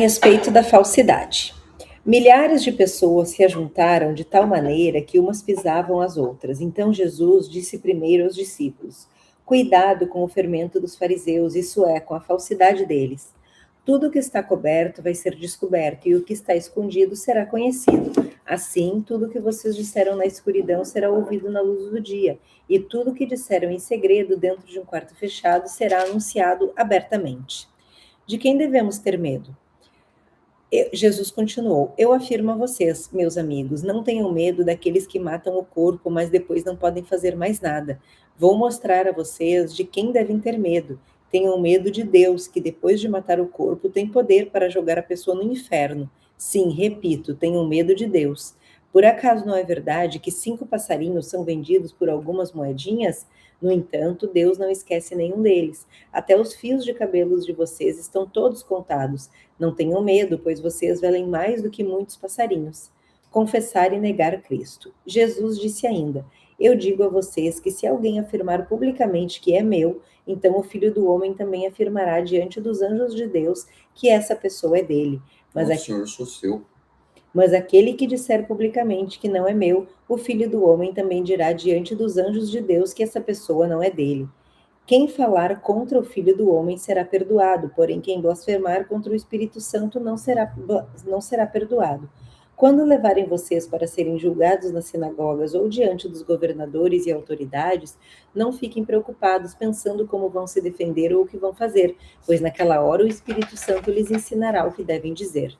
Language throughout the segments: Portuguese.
Respeito da falsidade. Milhares de pessoas se ajuntaram de tal maneira que umas pisavam as outras. Então Jesus disse primeiro aos discípulos: Cuidado com o fermento dos fariseus, isso é, com a falsidade deles. Tudo que está coberto vai ser descoberto, e o que está escondido será conhecido. Assim, tudo que vocês disseram na escuridão será ouvido na luz do dia, e tudo que disseram em segredo dentro de um quarto fechado será anunciado abertamente. De quem devemos ter medo? Jesus continuou: Eu afirmo a vocês, meus amigos, não tenham medo daqueles que matam o corpo, mas depois não podem fazer mais nada. Vou mostrar a vocês de quem devem ter medo. Tenham medo de Deus, que depois de matar o corpo tem poder para jogar a pessoa no inferno. Sim, repito, tenham medo de Deus. Por acaso não é verdade que 5 passarinhos são vendidos por algumas moedinhas? No entanto, Deus não esquece nenhum deles. Até os fios de cabelos de vocês estão todos contados. Não tenham medo, pois vocês valem mais do que muitos passarinhos. Confessar e negar Cristo. Jesus disse ainda: Eu digo a vocês que se alguém afirmar publicamente que é meu, então o Filho do Homem também afirmará diante dos anjos de Deus que essa pessoa é dele. Senhor, sou seu. Mas aquele que disser publicamente que não é meu, o Filho do Homem também dirá diante dos anjos de Deus que essa pessoa não é dele. Quem falar contra o Filho do Homem será perdoado, porém quem blasfemar contra o Espírito Santo não será perdoado. Quando levarem vocês para serem julgados nas sinagogas ou diante dos governadores e autoridades, não fiquem preocupados pensando como vão se defender ou o que vão fazer, pois naquela hora o Espírito Santo lhes ensinará o que devem dizer.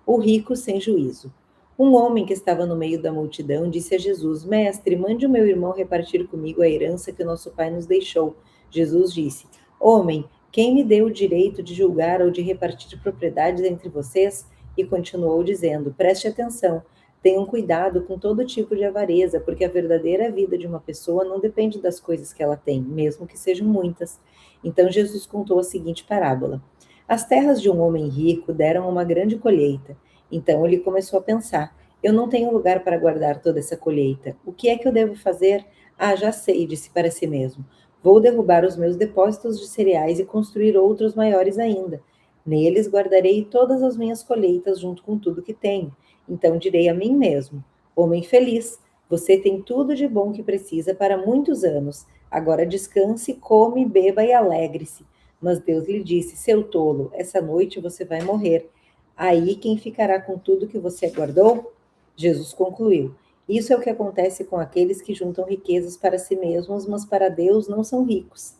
O rico sem juízo. Um homem que estava no meio da multidão disse a Jesus: Mestre, mande o meu irmão repartir comigo a herança que o nosso pai nos deixou. Jesus disse: Homem, quem me deu o direito de julgar ou de repartir propriedades entre vocês? E continuou dizendo: Preste atenção, tenham cuidado com todo tipo de avareza, porque a verdadeira vida de uma pessoa não depende das coisas que ela tem, mesmo que sejam muitas. Então Jesus contou a seguinte parábola: As terras de um homem rico deram uma grande colheita. Então ele começou a pensar: Eu não tenho lugar para guardar toda essa colheita. O que é que eu devo fazer? Ah, já sei, disse para si mesmo. Vou derrubar os meus depósitos de cereais e construir outros maiores ainda. Neles guardarei todas as minhas colheitas junto com tudo que tenho. Então direi a mim mesmo: Homem feliz, você tem tudo de bom que precisa para muitos anos. Agora descanse, come, beba e alegre-se. Mas Deus lhe disse: Seu tolo, essa noite você vai morrer. Aí quem ficará com tudo que você guardou? Jesus concluiu: Isso é o que acontece com aqueles que juntam riquezas para si mesmos, mas para Deus não são ricos.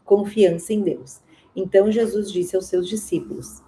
Confiança em Deus. Então Jesus disse aos seus discípulos: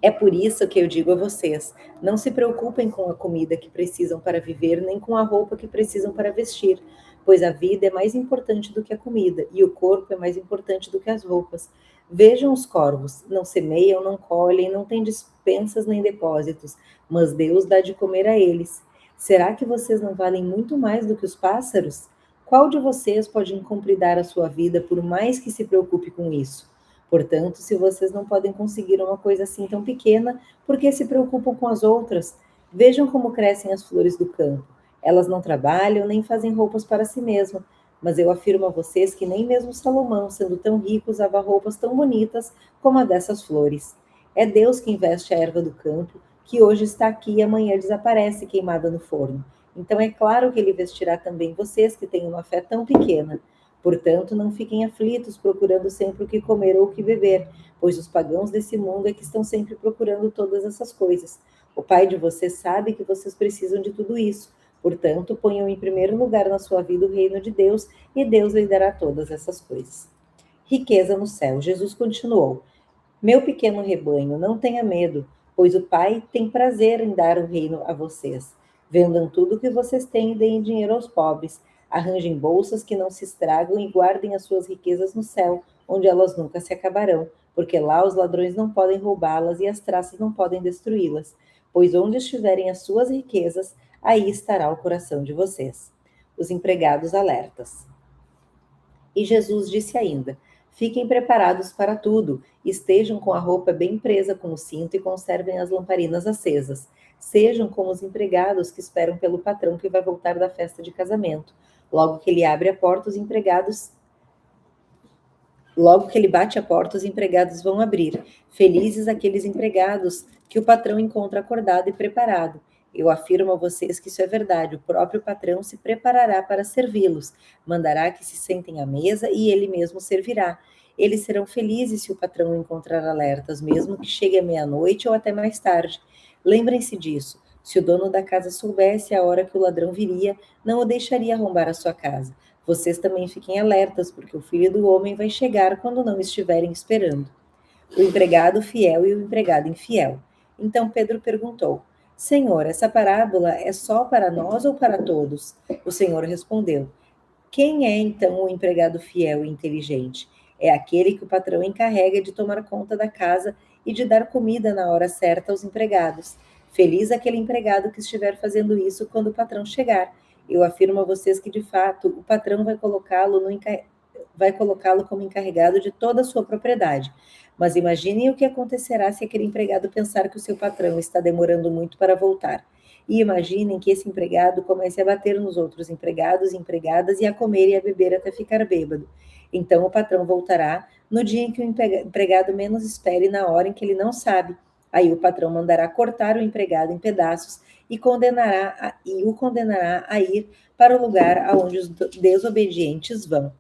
É por isso que eu digo a vocês: não se preocupem com a comida que precisam para viver, nem com a roupa que precisam para vestir, pois a vida é mais importante do que a comida, e o corpo é mais importante do que as roupas. Vejam os corvos: não semeiam, não colhem, não têm despensas nem depósitos, mas Deus dá de comer a eles. Será que vocês não valem muito mais do que os pássaros? Qual de vocês pode incompletar a sua vida por mais que se preocupe com isso? Portanto, se vocês não podem conseguir uma coisa assim tão pequena, por que se preocupam com as outras? Vejam como crescem as flores do campo. Elas não trabalham nem fazem roupas para si mesmas, mas eu afirmo a vocês que nem mesmo Salomão, sendo tão rico, usava roupas tão bonitas como a dessas flores. É Deus quem veste a erva do campo, que hoje está aqui e amanhã desaparece queimada no forno. Então é claro que ele vestirá também vocês que têm uma fé tão pequena. Portanto, não fiquem aflitos procurando sempre o que comer ou o que beber, pois os pagãos desse mundo é que estão sempre procurando todas essas coisas. O Pai de vocês sabe que vocês precisam de tudo isso. Portanto, ponham em primeiro lugar na sua vida o reino de Deus e Deus lhe dará todas essas coisas. Riqueza no céu. Jesus continuou: Meu pequeno rebanho, não tenha medo, pois o Pai tem prazer em dar o reino a vocês. Vendam tudo o que vocês têm e deem dinheiro aos pobres. Arranjem bolsas que não se estragam e guardem as suas riquezas no céu, onde elas nunca se acabarão, porque lá os ladrões não podem roubá-las e as traças não podem destruí-las. Pois onde estiverem as suas riquezas, aí estará o coração de vocês. Os empregados alertas. E Jesus disse ainda: Fiquem preparados para tudo, estejam com a roupa bem presa com o cinto e conservem as lamparinas acesas. Sejam como os empregados que esperam pelo patrão que vai voltar da festa de casamento. Logo que ele abre a porta, os empregados Logo que ele bate a porta, os empregados vão abrir. Felizes aqueles empregados que o patrão encontra acordado e preparado. Eu afirmo a vocês que isso é verdade. O próprio patrão se preparará para servi-los, mandará que se sentem à mesa e ele mesmo servirá. Eles serão felizes se o patrão o encontrar alertas, mesmo que chegue à meia-noite ou até mais tarde. Lembrem-se disso. Se o dono da casa soubesse a hora que o ladrão viria, não o deixaria arrombar a sua casa. Vocês também fiquem alertas, porque o Filho do Homem vai chegar quando não estiverem esperando. O empregado fiel e o empregado infiel. Então Pedro perguntou: Senhor, essa parábola é só para nós ou para todos? O Senhor respondeu: Quem é então o empregado fiel e inteligente? É aquele que o patrão encarrega de tomar conta da casa e de dar comida na hora certa aos empregados. Feliz aquele empregado que estiver fazendo isso quando o patrão chegar. Eu afirmo a vocês que, de fato, o patrão vai colocá-lo como encarregado de toda a sua propriedade. Mas imaginem o que acontecerá se aquele empregado pensar que o seu patrão está demorando muito para voltar. E imaginem que esse empregado comece a bater nos outros empregados e empregadas e a comer e a beber até ficar bêbado. Então o patrão voltará no dia em que o empregado menos espere, na hora em que ele não sabe. Aí o patrão mandará cortar o empregado em pedaços e o condenará a ir para o lugar aonde os desobedientes vão.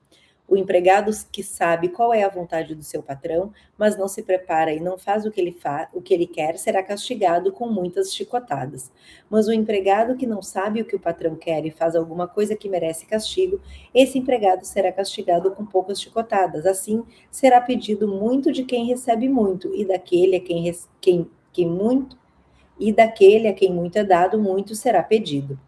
O empregado que sabe qual é a vontade do seu patrão, mas não se prepara e não faz o que ele quer, será castigado com muitas chicotadas. Mas o empregado que não sabe o que o patrão quer e faz alguma coisa que merece castigo, esse empregado será castigado com poucas chicotadas. Assim, será pedido muito de quem recebe muito, e daquele a quem muito é dado, muito será pedido.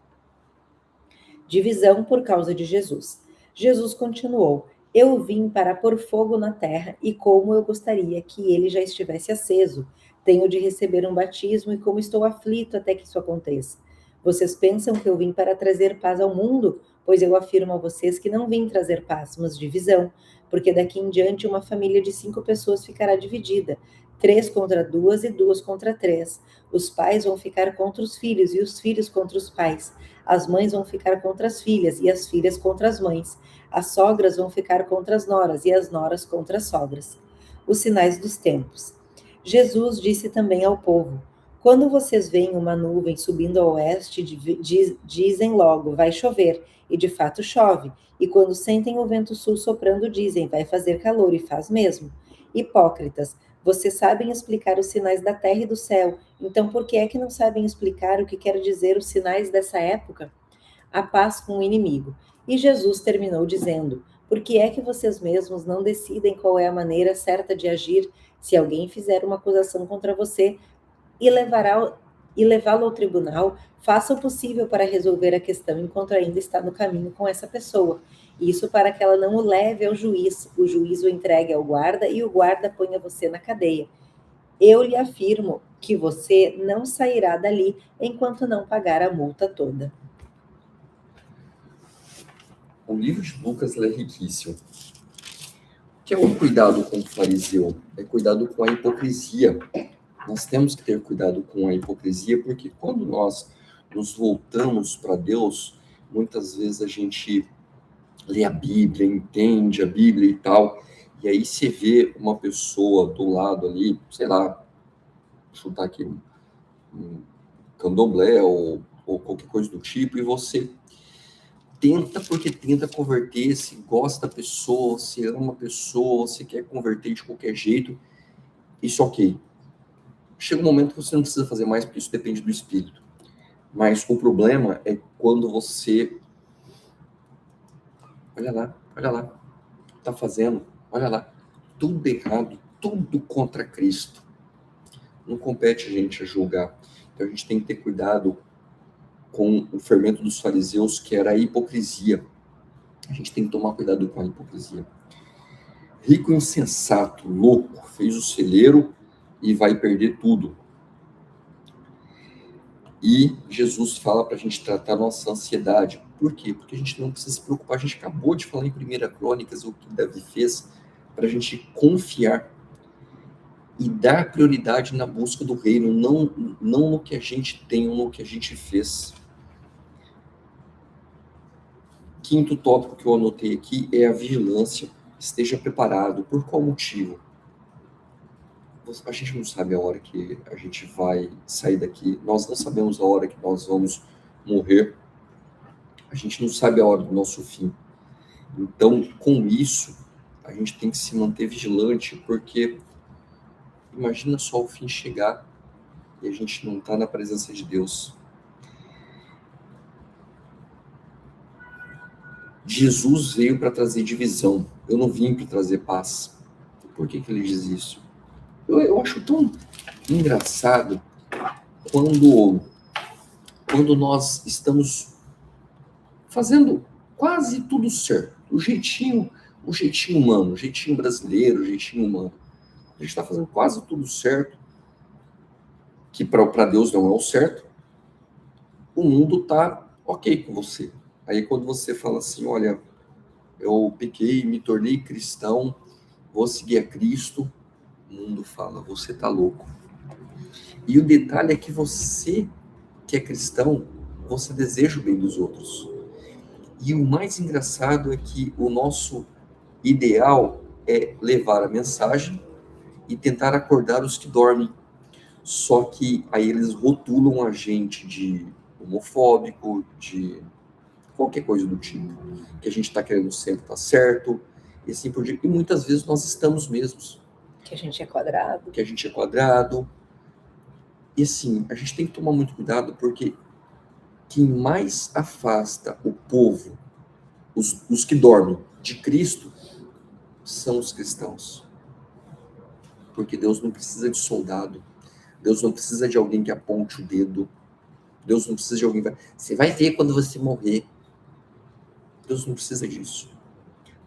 Divisão por causa de Jesus. Jesus continuou: Eu vim para pôr fogo na terra, e como eu gostaria que ele já estivesse aceso. Tenho de receber um batismo, e como estou aflito até que isso aconteça. Vocês pensam que eu vim para trazer paz ao mundo? Pois eu afirmo a vocês que não vim trazer paz, mas divisão. Porque daqui em diante uma família de 5 pessoas ficará dividida, 3 contra 2 e 2 contra 3. Os pais vão ficar contra os filhos, e os filhos contra os pais. As mães vão ficar contra as filhas, e as filhas contra as mães. As sogras vão ficar contra as noras, e as noras contra as sogras. Os sinais dos tempos. Jesus disse também ao povo: Quando vocês veem uma nuvem subindo ao oeste, dizem logo, vai chover, e de fato chove. E quando sentem o vento sul soprando, dizem, vai fazer calor, e faz mesmo. Hipócritas, vocês sabem explicar os sinais da terra e do céu, então por que é que não sabem explicar o que quer dizer os sinais dessa época? A paz com o inimigo. E Jesus terminou dizendo: Por que é que vocês mesmos não decidem qual é a maneira certa de agir? Se alguém fizer uma acusação contra você e levá-lo ao tribunal, faça o possível para resolver a questão enquanto ainda está no caminho com essa pessoa. Isso para que ela não o leve ao juiz, o juiz o entregue ao guarda e o guarda ponha você na cadeia. Eu lhe afirmo que você não sairá dali enquanto não pagar a multa toda. O livro de Lucas é riquíssimo. O que é o cuidado com o fariseu? É cuidado com a hipocrisia. Nós temos que ter cuidado com a hipocrisia, porque quando nós nos voltamos para Deus, muitas vezes a gente lê a Bíblia, entende a Bíblia e tal, e aí você vê uma pessoa do lado ali, sei lá, chutar aqui um candomblé ou qualquer coisa do tipo, e você tenta converter, se gosta da pessoa, se ama a pessoa, se quer converter de qualquer jeito, isso ok. Chega um momento que você não precisa fazer mais, porque isso depende do espírito. Mas o problema é quando você... Olha lá, tá fazendo, olha lá, tudo errado, tudo contra Cristo. Não compete a gente a julgar. Então a gente tem que ter cuidado com o fermento dos fariseus, que era a hipocrisia. A gente tem que tomar cuidado com a hipocrisia. Rico insensato, louco, fez o celeiro e vai perder tudo. E Jesus fala para a gente tratar a nossa ansiedade. Por quê? Porque a gente não precisa se preocupar. A gente acabou de falar em 1 Crônicas o que Davi fez para a gente confiar e dar prioridade na busca do reino, não no que a gente tem, ou no que a gente fez. Quinto tópico que eu anotei aqui é a vigilância. esteja preparado. Por qual motivo? A gente não sabe a hora que a gente vai sair daqui, nós não sabemos a hora que nós vamos morrer, a gente não sabe a hora do nosso fim. Então, com isso, a gente tem que se manter vigilante, porque imagina só o fim chegar e a gente não está na presença de Deus. Jesus veio para trazer divisão, eu não vim para trazer paz. Por que ele diz isso? Eu acho tão engraçado quando nós estamos fazendo quase tudo certo, o jeitinho humano, o jeitinho brasileiro, o jeitinho humano. A gente está fazendo quase tudo certo, que para Deus não é o certo. O mundo está ok com você. Aí quando você fala assim, olha, eu pequei, me tornei cristão, vou seguir a Cristo, o mundo fala, você está louco. E o detalhe é que você, que é cristão, você deseja o bem dos outros. E o mais engraçado é que o nosso ideal é levar a mensagem e tentar acordar os que dormem. Só que aí eles rotulam a gente de homofóbico, de qualquer coisa do tipo. Que a gente está querendo sempre estar certo, e assim por diante. E muitas vezes nós estamos mesmos. Que a gente é quadrado. Que a gente é quadrado. E assim, a gente tem que tomar muito cuidado, porque quem mais afasta o povo, os que dormem, de Cristo, são os cristãos. Porque Deus não precisa de soldado. Deus não precisa de alguém que aponte o dedo. Deus não precisa de alguém que você vai ver quando você morrer. Deus não precisa disso.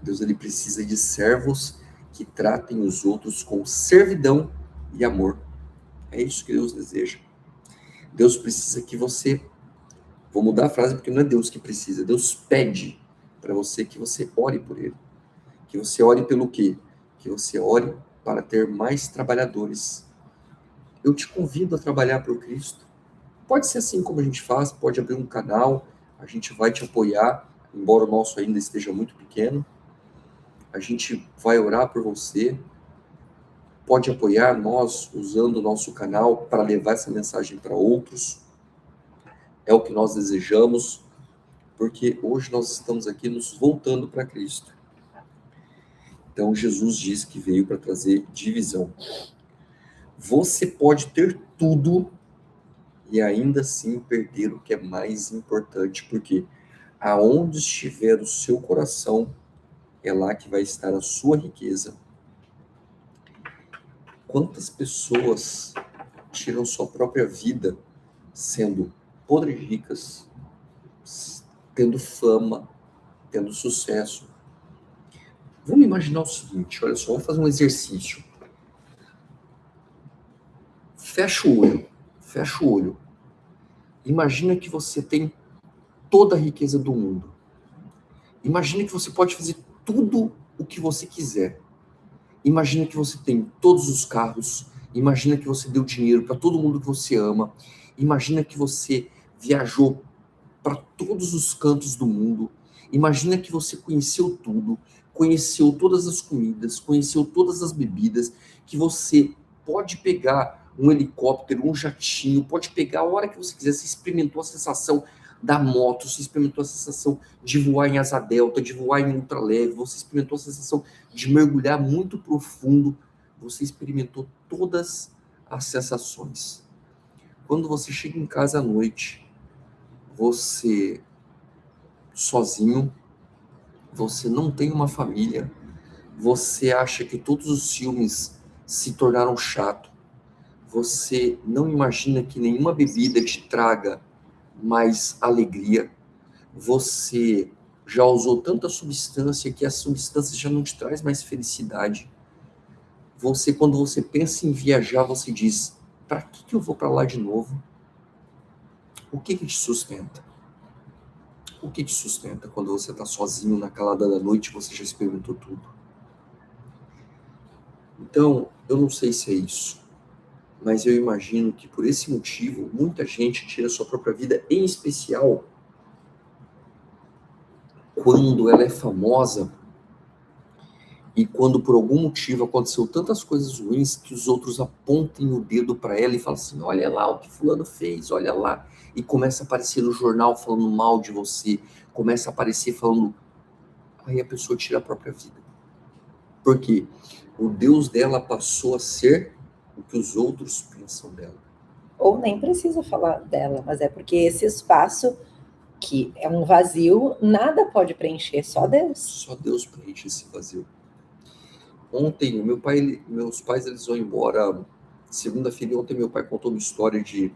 Deus ele precisa de servos que tratem os outros com servidão e amor. É isso que Deus deseja. Deus precisa que você... Vou mudar a frase porque não é Deus que precisa. Deus pede para você que você ore por ele. Que você ore pelo quê? Que você ore para ter mais trabalhadores. Eu te convido a trabalhar por Cristo. Pode ser assim como a gente faz, pode abrir um canal, a gente vai te apoiar, embora o nosso ainda esteja muito pequeno. A gente vai orar por você, pode apoiar nós usando o nosso canal para levar essa mensagem para outros. É o que nós desejamos, porque hoje nós estamos aqui nos voltando para Cristo. Então Jesus diz que veio para trazer divisão. Você pode ter tudo e ainda assim perder o que é mais importante, porque aonde estiver o seu coração, é lá que vai estar a sua riqueza. Quantas pessoas tiram sua própria vida sendo podres ricas, tendo fama, tendo sucesso? Vamos imaginar o seguinte, olha só, vamos fazer um exercício. Fecha o olho. Imagina que você tem toda a riqueza do mundo. Imagina que você pode fazer tudo o que você quiser. Imagina que você tem todos os carros. Imagina que você deu dinheiro para todo mundo que você ama. Imagina que você viajou para todos os cantos do mundo. Imagina que você conheceu tudo, conheceu todas as comidas, conheceu todas as bebidas, que você pode pegar um helicóptero, um jatinho, pode pegar a hora que você quiser. Você experimentou a sensação da moto, você experimentou a sensação de voar em asa delta, de voar em ultraleve, você experimentou a sensação de mergulhar muito profundo, você experimentou todas as sensações. Quando você chega em casa à noite, você sozinho, você não tem uma família, você acha que todos os filmes se tornaram chato, você não imagina que nenhuma bebida te traga mais alegria, você já usou tanta substância que a substância já não te traz mais felicidade. Você, quando você pensa em viajar, você diz, para que eu vou para lá de novo? O que te sustenta? O que te sustenta quando você está sozinho na calada da noite e você já experimentou tudo? Então, eu não sei se é isso, mas eu imagino que por esse motivo, muita gente tira sua própria vida, em especial quando ela é famosa E quando por algum motivo aconteceu tantas coisas ruins, que os outros apontem o dedo para ela e falam assim, olha lá o que fulano fez, olha lá. E começa a aparecer no jornal falando mal de você, começa a aparecer falando... Aí a pessoa tira a própria vida. Por quê? O Deus dela passou a ser o que os outros pensam dela. Ou nem precisa falar dela, mas é porque esse espaço, que é um vazio, nada pode preencher, só Deus. Só Deus preenche esse vazio. Ontem, meus pais, eles vão embora segunda-feira. Ontem meu pai contou uma história de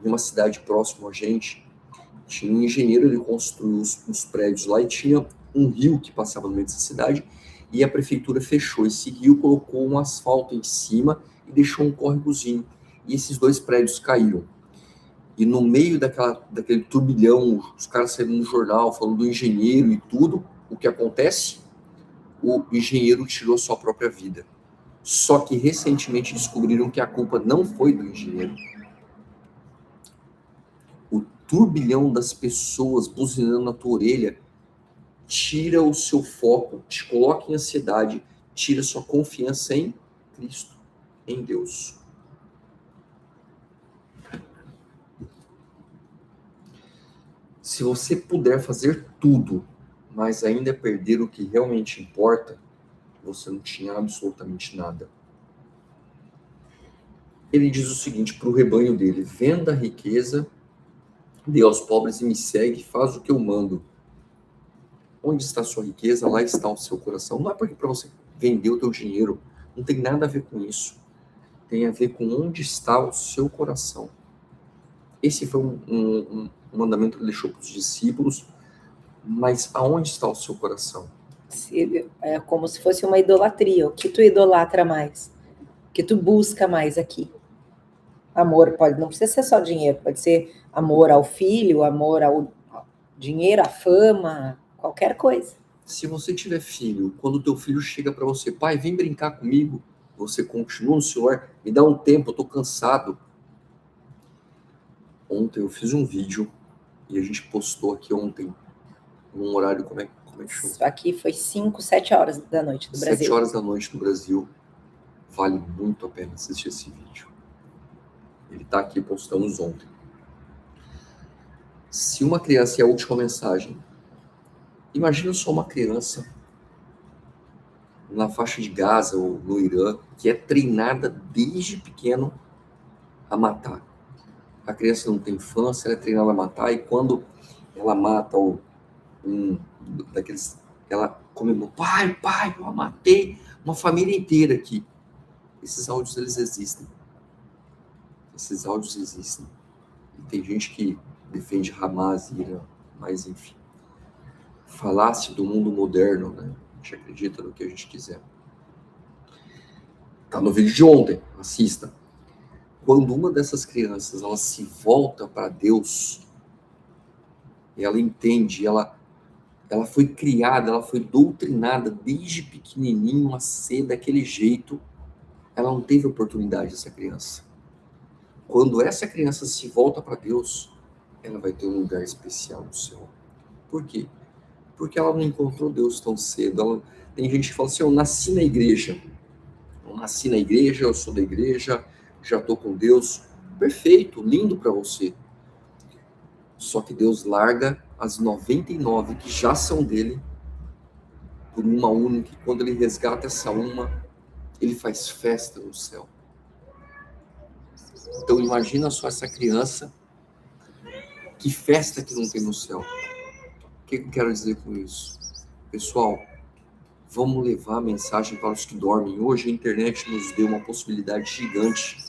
uma cidade próxima a gente. Tinha um engenheiro, ele construiu uns prédios lá e tinha um rio que passava no meio dessa cidade, e a prefeitura fechou esse rio, colocou um asfalto em cima e deixou um córregozinho. E esses 2 prédios caíram. E no meio daquele turbilhão, os caras saíram no jornal falando do engenheiro e tudo, o que acontece? O engenheiro tirou sua própria vida. Só que recentemente descobriram que a culpa não foi do engenheiro. O turbilhão das pessoas buzinando na tua orelha tira o seu foco, te coloca em ansiedade, tira sua confiança em Cristo, em Deus. Se você puder fazer tudo, mas ainda perder o que realmente importa, você não tinha absolutamente nada. Ele diz o seguinte para o rebanho dele: venda a riqueza, dê aos pobres e me segue, faz o que eu mando. Onde está a sua riqueza, lá está o seu coração. Não é porque para você vender o teu dinheiro, não tem nada a ver com isso. Tem a ver com onde está o seu coração. Esse foi um mandamento que ele deixou para os discípulos, mas aonde está o seu coração? É como se fosse uma idolatria. O que tu idolatra mais? O que tu busca mais aqui? Amor pode, não precisa ser só dinheiro, pode ser amor ao filho, amor ao dinheiro, à fama, qualquer coisa. Se você tiver filho, quando o teu filho chega para você, pai, vem brincar comigo, você continua no celular, me dá um tempo, eu tô cansado. Ontem eu fiz um vídeo e a gente postou aqui ontem, num horário, como é que chama? Isso aqui foi 5, 7 horas da noite do Brasil. 7 horas da noite no Brasil. Vale muito a pena assistir esse vídeo. Ele tá aqui, postamos ontem. Se uma criança, é a última mensagem, imagina só uma criança na faixa de Gaza ou no Irã, que é treinada desde pequeno a matar. A criança não tem infância, ela é treinada a matar, e quando ela mata um daqueles, ela comemora, pai, eu matei uma família inteira aqui. Esses áudios, eles existem. Esses áudios existem. E tem gente que defende Hamas e Irã, mas enfim. Falácia do mundo moderno, né? A gente acredita no que a gente quiser. Tá no vídeo de ontem, assista. Quando uma dessas crianças, ela se volta para Deus, ela entende, ela foi criada, ela foi doutrinada desde pequenininho a ser daquele jeito, ela não teve oportunidade, essa criança. Quando essa criança se volta para Deus, ela vai ter um lugar especial no céu. Por quê? Porque ela não encontrou Deus tão cedo. Tem gente que fala assim, eu nasci na igreja, eu sou da igreja, já estou com Deus. Perfeito, lindo para você. Só que Deus larga as 99 que já são dele por uma única, e quando ele resgata essa uma, ele faz festa no céu. Então imagina só essa criança, que festa que não tem no céu. O que eu quero dizer com isso? Pessoal, vamos levar a mensagem para os que dormem. Hoje a internet nos deu uma possibilidade gigante.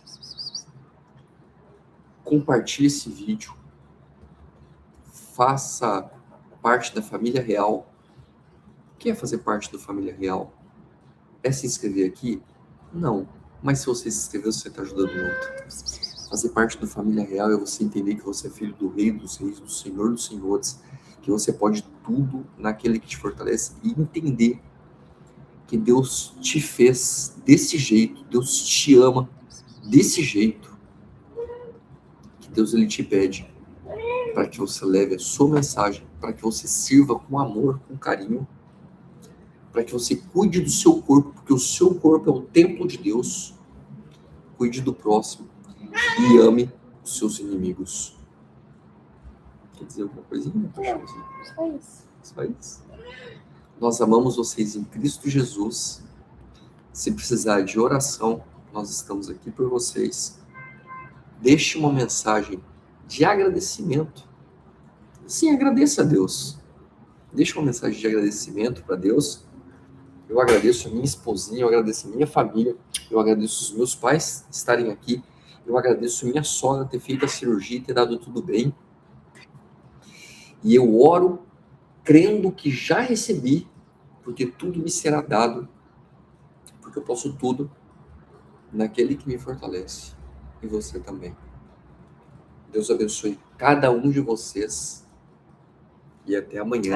Compartilhe esse vídeo. Faça parte da família real. O que é fazer parte da família real? É se inscrever aqui? Não. Mas se você se inscrever, você está ajudando muito. Fazer parte da família real é você entender que você é filho do Rei dos Reis, do Senhor dos Senhores, que você pode tudo naquele que te fortalece, e entender que Deus te fez desse jeito, Deus te ama desse jeito, que Deus, ele te pede para que você leve a sua mensagem, para que você sirva com amor, com carinho, para que você cuide do seu corpo, porque o seu corpo é o templo de Deus. Cuide do próximo e ame os seus inimigos. Quer dizer alguma coisinha? Não, só isso. Só isso. Nós amamos vocês em Cristo Jesus. Se precisar de oração, nós estamos aqui por vocês. Deixe uma mensagem de agradecimento. Sim, agradeça a Deus. Deixe uma mensagem de agradecimento para Deus. Eu agradeço a minha esposinha, eu agradeço a minha família, eu agradeço os meus pais estarem aqui, eu agradeço a minha sogra ter feito a cirurgia e ter dado tudo bem. E eu oro crendo que já recebi, porque tudo me será dado, porque eu posso tudo naquele que me fortalece, e você também. Deus abençoe cada um de vocês e até amanhã.